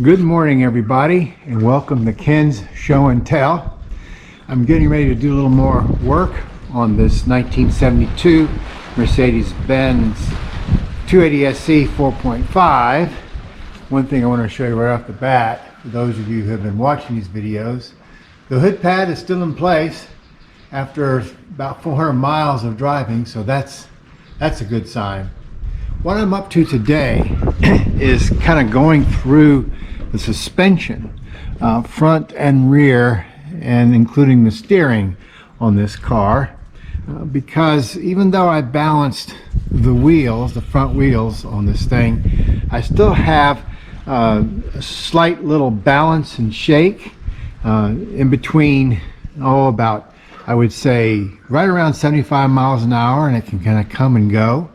Good morning, everybody, and welcome to Ken's Show and Tell. I'm getting ready to do a little more work on this 1972 Mercedes Benz 280SE 4.5. One thing I want to show you right off the bat, for those of you who have been watching these videos, the hood pad is still in place after about 400 miles of driving, so that's a good sign. What I'm up to today is kind of going through the suspension, front and rear, and including the steering on this car, because even though I balanced the wheels, the front wheels on this thing, I still have a slight little balance and shake in between, about, I would say, right around 75 miles an hour, and it can kind of come and go.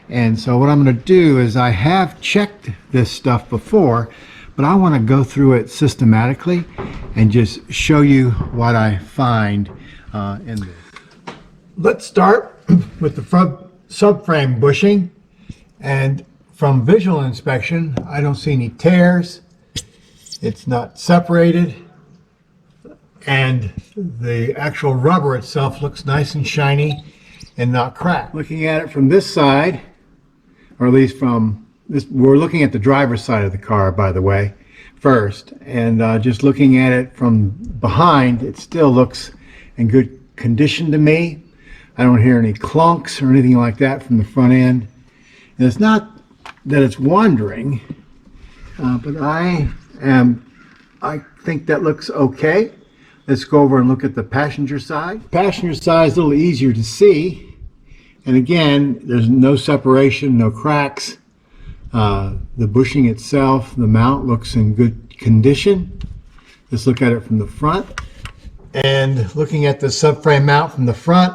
And so what I'm going to do is, I have checked this stuff before, but I want to go through it systematically and just show you what I find in this. Let's start with the front subframe bushing, and from visual inspection I don't see any tears. It's not separated, and the actual rubber itself looks nice and shiny and not cracked. Looking at it from this side, or at least from this, we're looking at the driver's side of the car, by the way, first, and just looking at it from behind, it still looks in good condition to me. I don't hear any clunks or anything like that from the front end, and it's not that it's wandering, but I think that looks okay. Let's go over and look at the passenger side. Passenger side is a little easier to see. And again, there's no separation, no cracks. The bushing itself, the mount, looks in good condition. Let's look at it from the front. And looking at the subframe mount from the front,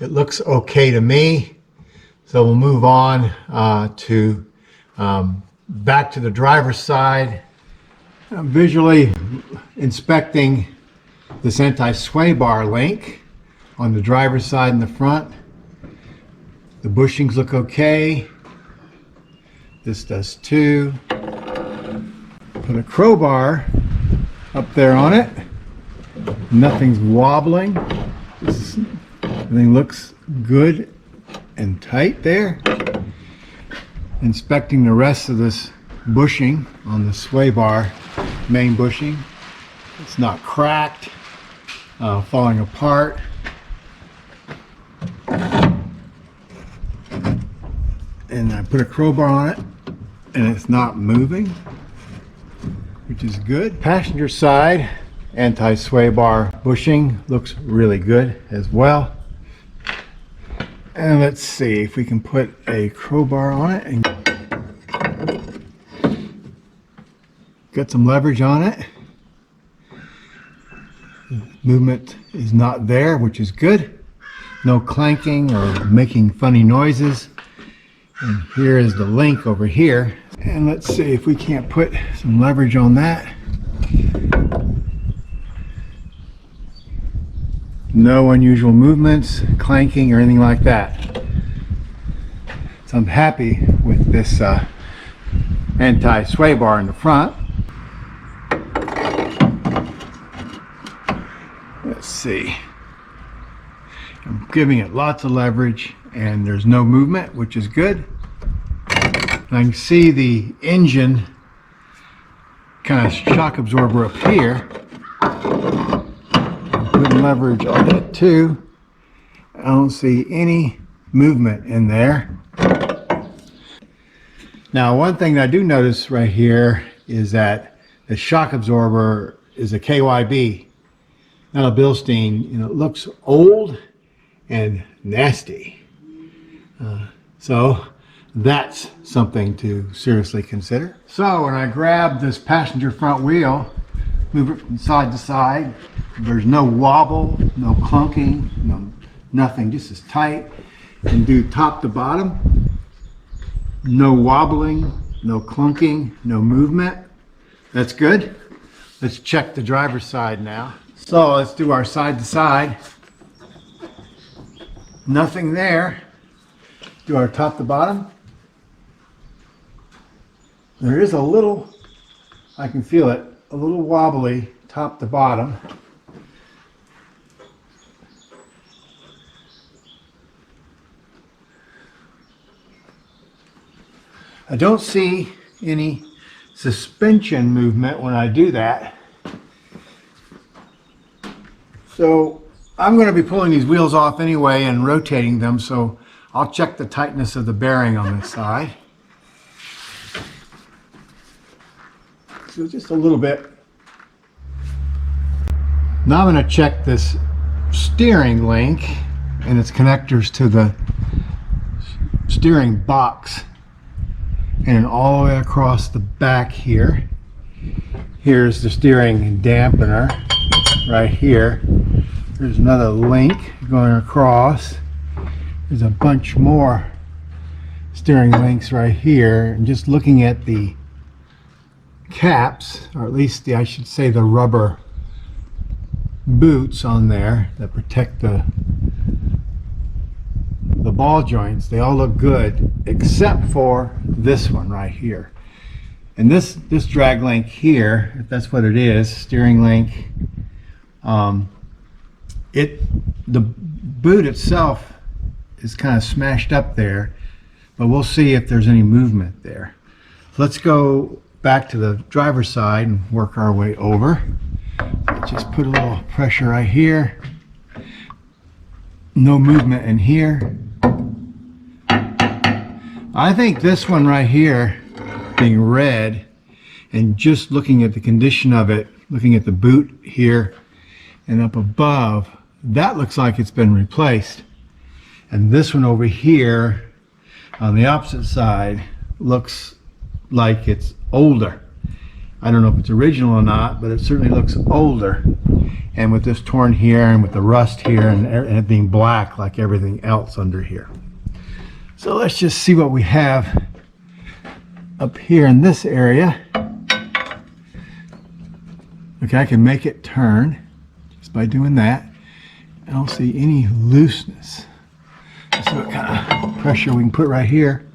it looks okay to me. So we'll move on to back to the driver's side. I'm visually inspecting this anti-sway bar link on the driver's side and the front. The bushings look okay. This does too. Put a crowbar up there on it. Nothing's wobbling. Everything looks good and tight there. Inspecting the rest of this bushing on the sway bar, main bushing. It's not cracked, falling apart. And I put a crowbar on it, and it's not moving, which is good. Passenger side anti-sway bar bushing looks really good as well. And let's see if we can put a crowbar on it and get some leverage on it. Movement is not there, which is good. No clanking or making funny noises. And here is the link over here, and let's see if we can't put some leverage on that. No unusual movements, clanking, or anything like that. So I'm happy with this anti-sway bar in the front. Let's see. I'm giving it lots of leverage, and there's no movement, which is good. And I can see the engine kind of shock absorber up here. I'm putting leverage on it too. I don't see any movement in there. Now, one thing that I do notice right here is that the shock absorber is a KYB, not a Bilstein. You know, it looks old and nasty. So that's something to seriously consider. So when I grab this passenger front wheel, move it from side to side, there's no wobble, no clunking, nothing, just as tight. And do top to bottom, no wobbling, no clunking, no movement. That's good. Let's check the driver's side now. So let's do our side to side. Nothing there. Do our top to bottom. There is a little I can feel it a little wobbly top to bottom. I don't see any suspension movement when I do that. So I'm going to be pulling these wheels off anyway and rotating them, so I'll check the tightness of the bearing on this side. So just a little bit. Now I'm going to check this steering link and its connectors to the steering box, and all the way across the back here. Here's the steering dampener right here. There's another link going across. There's a bunch more steering links right here. And just looking at the caps, or at least I should say the rubber boots on there that protect the ball joints, they all look good except for this one right here. And this drag link here, if that's what it is, steering link, the boot itself is kind of smashed up there, but we'll see if there's any movement there. Let's go back to the driver's side and work our way over. Just put a little pressure right here. No movement in here. I think this one right here, being red, and just looking at the condition of it, looking at the boot here and up above, that looks like it's been replaced. And this one over here on the opposite side looks like it's older. I don't know if it's original or not, but it certainly looks older. And with this torn here and with the rust here and it being black like everything else under here. So let's just see what we have up here in this area. Okay, I can make it turn just by doing that. I don't see any looseness. Let's see what kind of pressure we can put right here.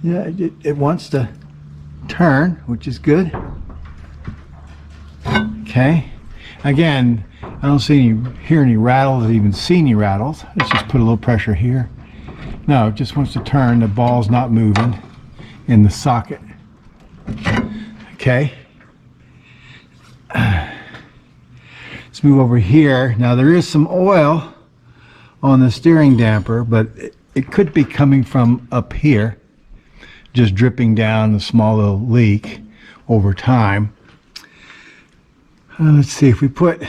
Yeah, it wants to turn, which is good. Okay, again, I don't hear any rattles or even see any rattles. Let's just put a little pressure here. No, it just wants to turn. The ball's not moving in the socket. Okay. Let's move over here. Now there is some oil on the steering damper, but it could be coming from up here, just dripping down a small little leak over time. Let's see if we put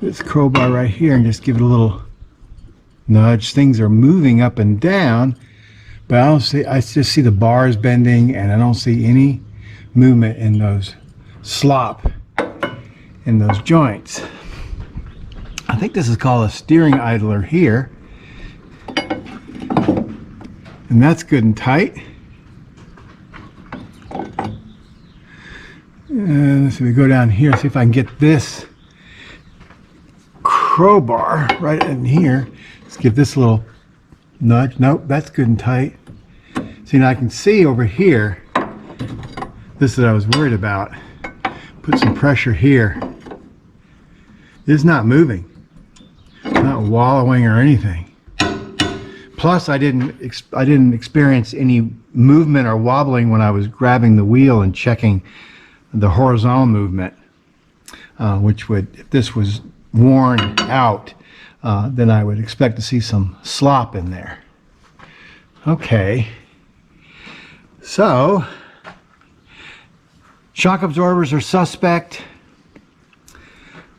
this crowbar right here and just give it a little nudge. Things are moving up and down, but I just see the bars bending, and I don't see any movement in those slop in those joints. I think this is called a steering idler here, and that's good and tight. And let's see, we go down here, see if I can get this crowbar right in here. Let's give this a little nudge. Nope, that's good and tight. See, now I can see over here, this is what I was worried about. Put some pressure here. It's not moving, not wallowing or anything. Plus, I didn't experience any movement or wobbling when I was grabbing the wheel and checking the horizontal movement, which would, if this was worn out, then I would expect to see some slop in there. Okay, so shock absorbers are suspect.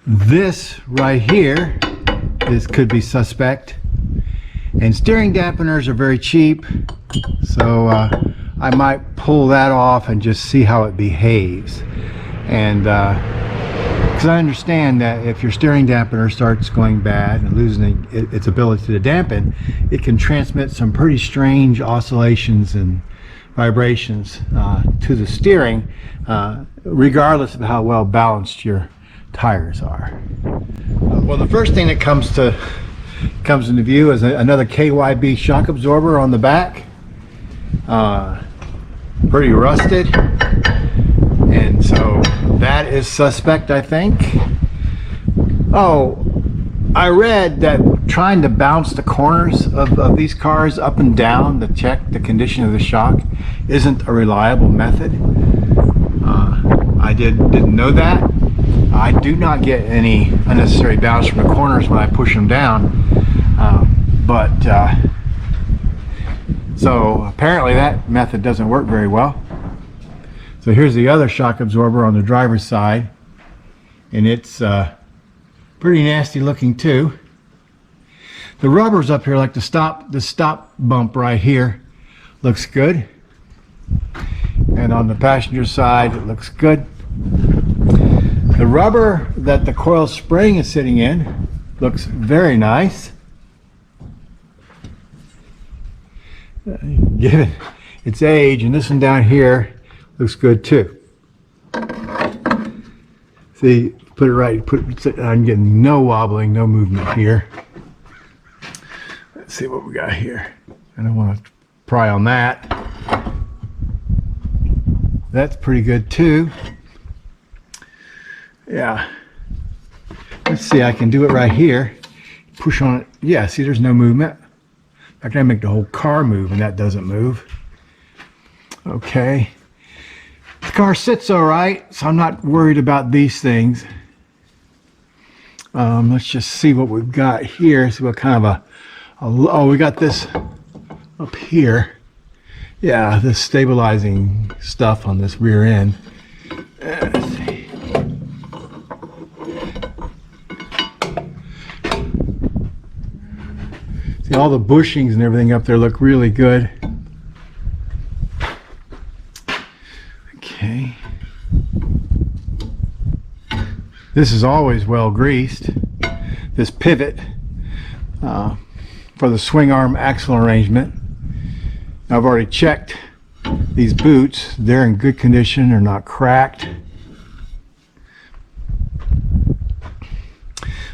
This right here could be suspect. And steering dampeners are very cheap, so I might pull that off and just see how it behaves. And because I understand that if your steering dampener starts going bad and losing its ability to dampen, it can transmit some pretty strange oscillations and vibrations to the steering, regardless of how well balanced your tires are. Well, the first thing that comes into view is another KYB shock absorber on the back. Pretty rusted. So that is suspect, I think. Oh, I read that trying to bounce the corners of these cars up and down to check the condition of the shock isn't a reliable method. I didn't know that. I do not get any unnecessary bounce from the corners when I push them down. So apparently that method doesn't work very well. So here's the other shock absorber on the driver's side, and it's pretty nasty looking too. The rubbers up here, like the stop bump right here, looks good. And on the passenger side, it looks good. The rubber that the coil spring is sitting in looks very nice. Given its age, and this one down here looks good too. See, put it right, I'm getting no wobbling, no movement here. Let's see what we got here. I don't want to pry on that. That's pretty good too. Yeah. Let's see, I can do it right here. Push on it. Yeah, see, there's no movement. I can make the whole car move, and that doesn't move. Okay. The car sits all right, so I'm not worried about these things. Let's just see what we've got here. See what kind of oh, we got this up here. Yeah, this stabilizing stuff on this rear end. Let's see. See, all the bushings and everything up there look really good. Okay. This is always well greased. This pivot for the swing arm axle arrangement. I've already checked these boots. They're in good condition. They're not cracked.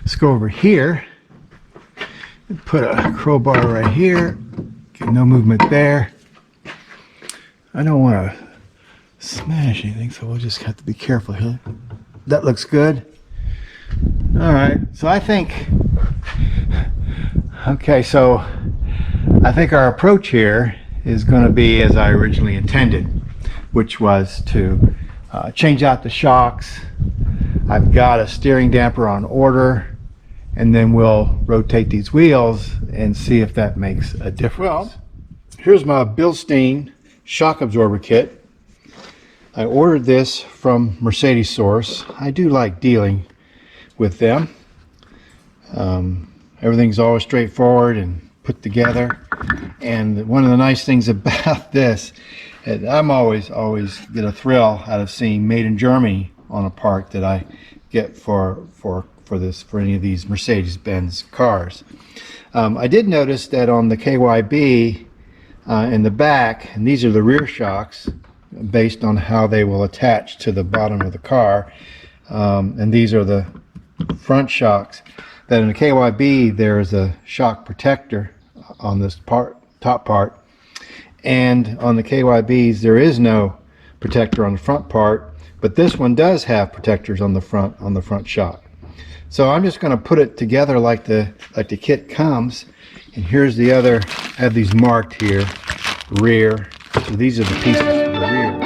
Let's go over here and put a crowbar right here. Get no movement there. I don't want to smash anything, so we'll just have to be careful here. That looks good. All right, so I think, okay, so I think our approach here is going to be as I originally intended, which was to change out the shocks. I've got a steering damper on order, and then we'll rotate these wheels and see if that makes a difference. Well, here's my Bilstein shock absorber kit. I ordered this from Mercedes Source. I do like dealing with them. Everything's always straightforward and put together. And one of the nice things about this, I'm always get a thrill out of seeing made in Germany on a part that I get for any of these Mercedes Benz cars. I did notice that on the KYB in the back, and these are the rear shocks based on how they will attach to the bottom of the car, and these are the front shocks, that in the KYB there is a shock protector on this top part, and on the KYBs there is no protector on the front part, but this one does have protectors on the front shock. So I'm just going to put it together like the kit comes, and here's the other. I have these marked here, rear. So these are the pieces for the rear.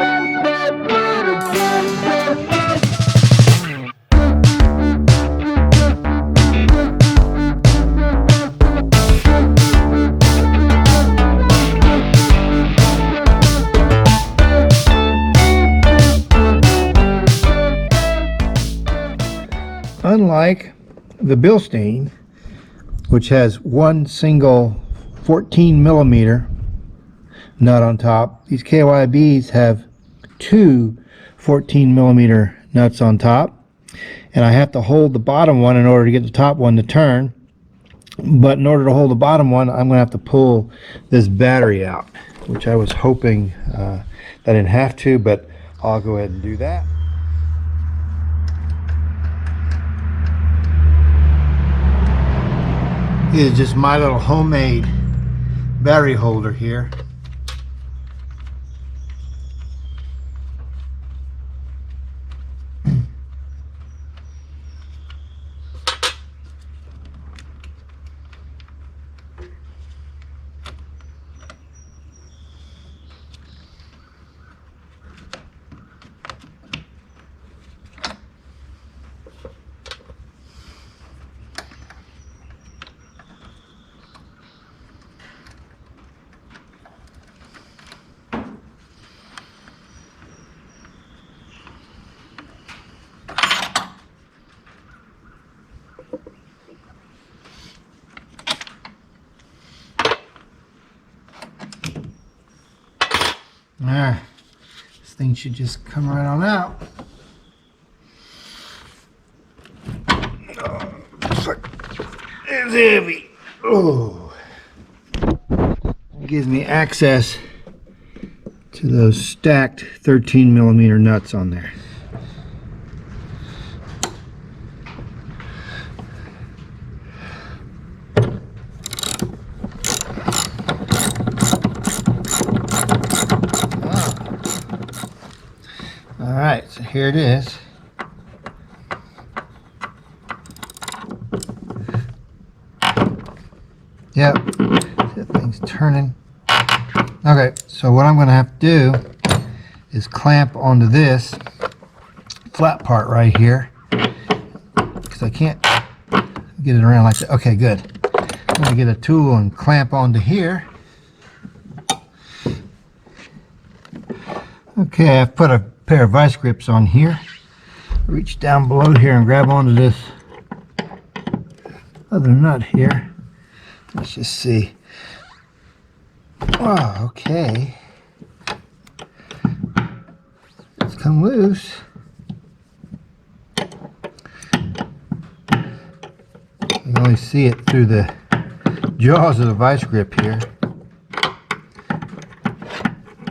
Unlike the Bilstein, which has one single 14 millimeter nut on top, these KYBs have two 14 millimeter nuts on top, and I have to hold the bottom one in order to get the top one to turn. But in order to hold the bottom one, I'm going to have to pull this battery out, which I was hoping that I didn't have to, but I'll go ahead and do that. This is just my little homemade battery holder here. Ah, this thing should just come right on out. Oh, looks like it's heavy. Oh, it gives me access to those stacked 13mm nuts on there. All right, so here it is. Yep, that thing's turning. Okay, so what I'm going to have to do is clamp onto this flat part right here, because I can't get it around like that. Okay, good. I'm going to get a tool and clamp onto here. Okay, I've put a pair of vice grips on here. Reach down below here and grab onto this other nut here. Let's just see. Oh, okay. It's come loose. You can only see it through the jaws of the vice grip here.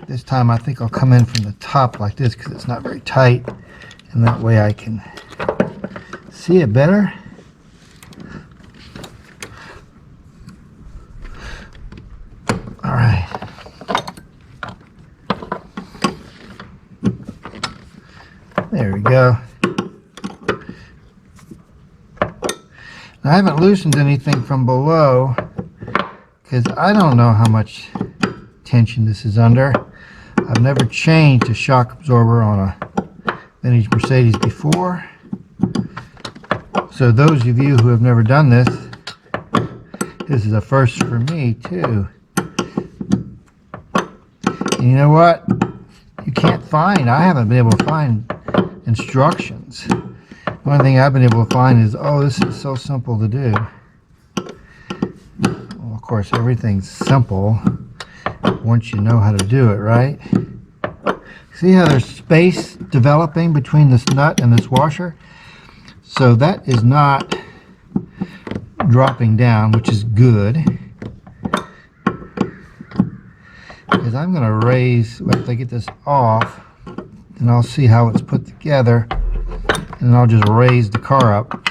This time I think I'll come in from the top like this because it's not very tight, and that way I can see it better. All right. There we go. Now, I haven't loosened anything from below because I don't know how much tension this is under. I've never changed a shock absorber on a vintage Mercedes before. So those of you who have never done this, this is a first for me too. And you know what? You can't find, I haven't been able to find instructions. The only thing I've been able to find is, oh, this is so simple to do. Well, of course, everything's simple once you know how to do it, right? See how there's space developing between this nut and this washer? So that is not dropping down, which is good. Because I'm going to raise, after I get this off, and I'll see how it's put together, and I'll just raise the car up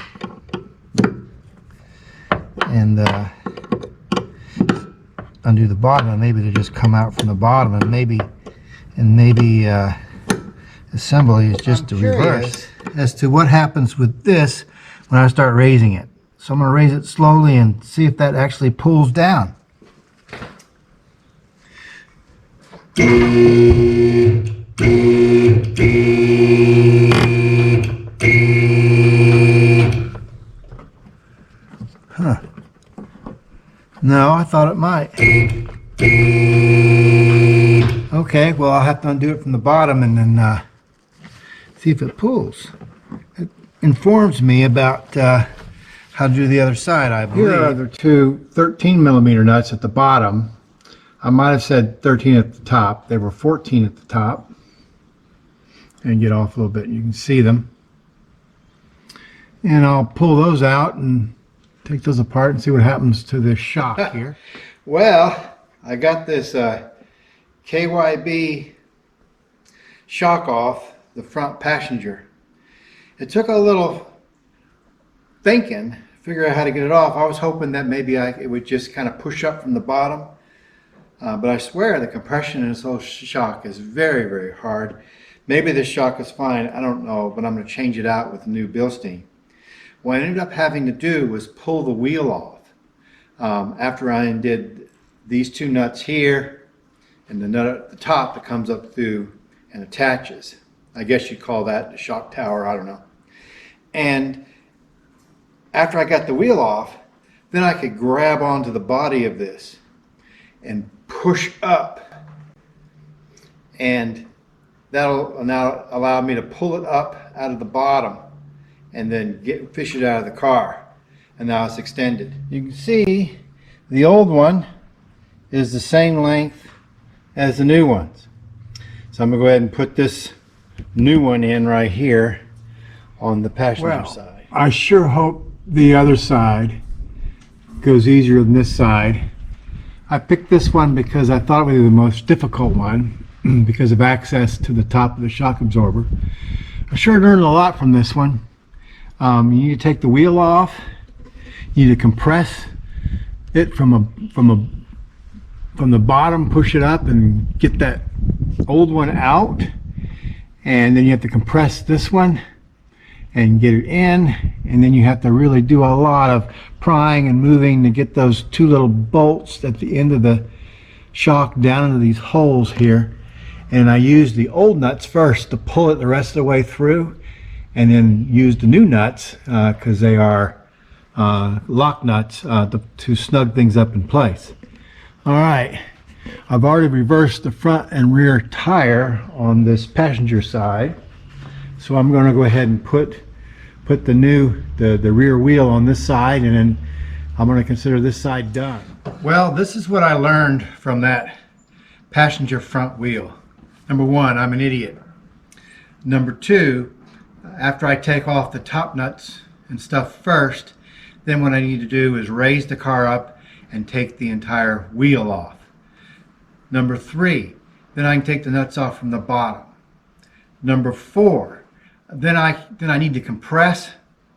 and undo the bottom, and maybe to just come out from the bottom, and maybe assembly is just the reverse as to what happens with this when I start raising it. So I'm going to raise it slowly and see if that actually pulls down. Huh. No, I thought it might. Okay, well, I'll have to undo it from the bottom and then see if it pulls. It informs me about how to do the other side, I believe. Here are the two 13mm nuts at the bottom. I might have said 13 at the top. They were 14 at the top. And get off a little bit, you can see them. And I'll pull those out and take those apart and see what happens to this shock here. Well, I got this KYB shock off the front passenger. It took a little thinking to figure out how to get it off. I was hoping that maybe it would just kind of push up from the bottom. But I swear the compression in this whole shock is very, very hard. Maybe this shock is fine, I don't know, but I'm going to change it out with the new Bilstein. What I ended up having to do was pull the wheel off. After I undid these two nuts here and the nut at the top that comes up through and attaches. I guess you'd call that the shock tower, I don't know. And after I got the wheel off, then I could grab onto the body of this and push up, and that'll now allow me to pull it up out of the bottom and then fish it out of the car. And now it's extended. You can see the old one is the same length as the new ones. So I'm going to go ahead and put this new one in right here on the passenger side. I sure hope the other side goes easier than this side. I picked this one because I thought it would be the most difficult one because of access to the top of the shock absorber. I sure learned a lot from this one. You need to take the wheel off. You need to compress it from the bottom, push it up and get that old one out, and then you have to compress this one and get it in, and then you have to really do a lot of prying and moving to get those two little bolts at the end of the shock down into these holes here. And I used the old nuts first to pull it the rest of the way through, and then used the new nuts because they are lock nuts to snug things up in place. All right, I've already reversed the front and rear tire on this passenger side, so I'm going to go ahead and put the rear wheel on this side, and then I'm going to consider this side done. Well, this is what I learned from that passenger front wheel. Number one, I'm an idiot. Number two, after I take off the top nuts and stuff first, then what I need to do is raise the car up and take the entire wheel off. Number three, then I can take the nuts off from the bottom. Number four, then I need to compress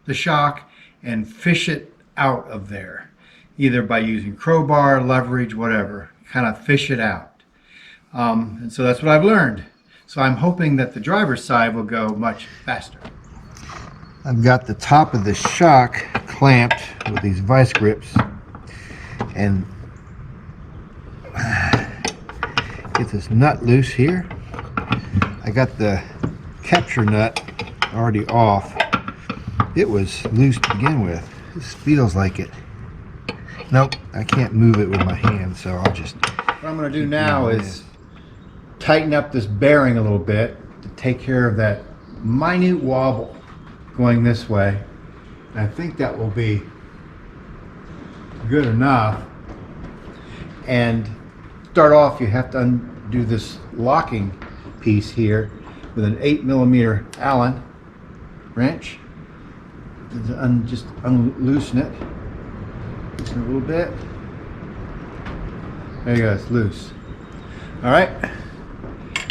the shock and fish it out of there, either by using crowbar, leverage, whatever, kind of fish it out. And so that's what I've learned. So I'm hoping that the driver's side will go much faster. I've got the top of the shock clamped with these vice grips, and get this nut loose here. I got the capture nut already off. It was loose to begin with. This feels like it. Nope, I can't move it with my hand, so I'll just... What I'm going to do now is tighten up this bearing a little bit to take care of that minute wobble going this way. And I think that will be good enough. And start off, you have to undo this locking piece here with an 8mm Allen wrench. Just unloosen it. Loosen it a little bit. There you go, it's loose. All right.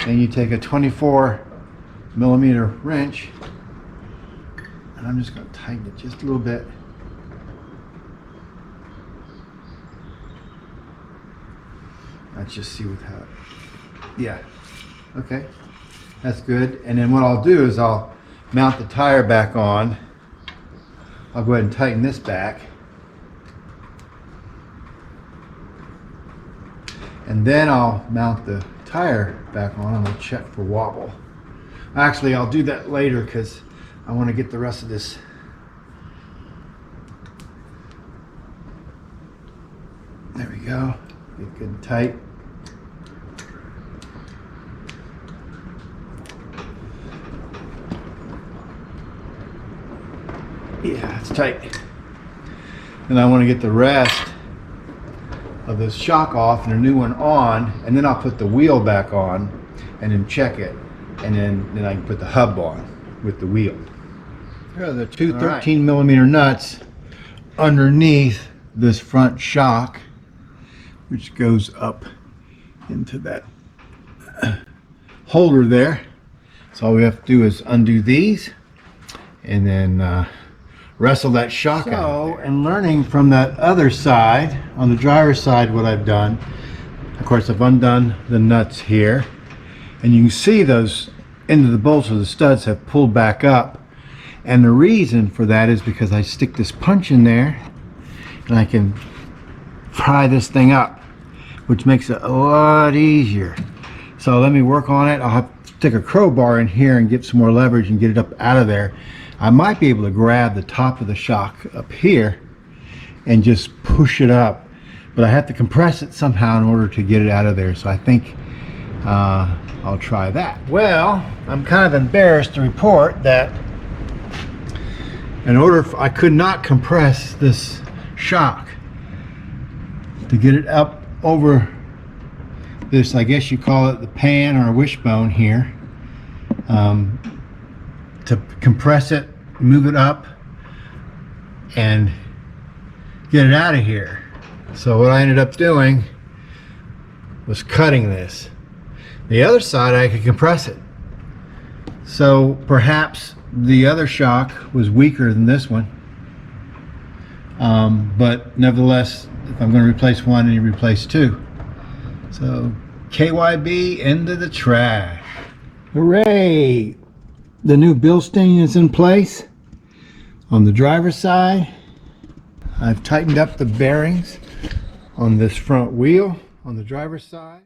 And you take a 24mm wrench, and I'm just going to tighten it just a little bit. Let's just see how it, yeah, okay, that's good. And then what I'll do is I'll mount the tire back on. I'll go ahead and tighten this back, and then I'll mount the tire back on and we'll check for wobble. Actually, I'll do that later because I want to get the rest of this. There we go. Get good and tight. Yeah, it's tight. And I want to get the rest of this shock off and a new one on, and then I'll put the wheel back on and then check it, and then I can put the hub on with the wheel. Here are the two 13mm nuts underneath this front shock, which goes up into that holder there. So all we have to do is undo these and then wrestle that shock out. And learning from that other side, on the driver's side, what I've done, of course, I've undone the nuts here, and you can see those end of the bolts of the studs have pulled back up. And the reason for that is because I stick this punch in there and I can pry this thing up, which makes it a lot easier. So let me work on it. I'll have to stick a crowbar in here and get some more leverage and get it up out of there. I might be able to grab the top of the shock up here and just push it up, but I have to compress it somehow in order to get it out of there. So I think I'll try that. Well, I'm kind of embarrassed to report that I could not compress this shock to get it up over this, I guess you call it the pan or wishbone here, to compress it, move it up, and get it out of here. So what I ended up doing was cutting this. The other side I could compress it. So perhaps the other shock was weaker than this one. But nevertheless, if I'm going to replace one, I need to replace two. So KYB into the trash. Hooray! The new Bilstein is in place on the driver's side. I've tightened up the bearings on this front wheel on the driver's side.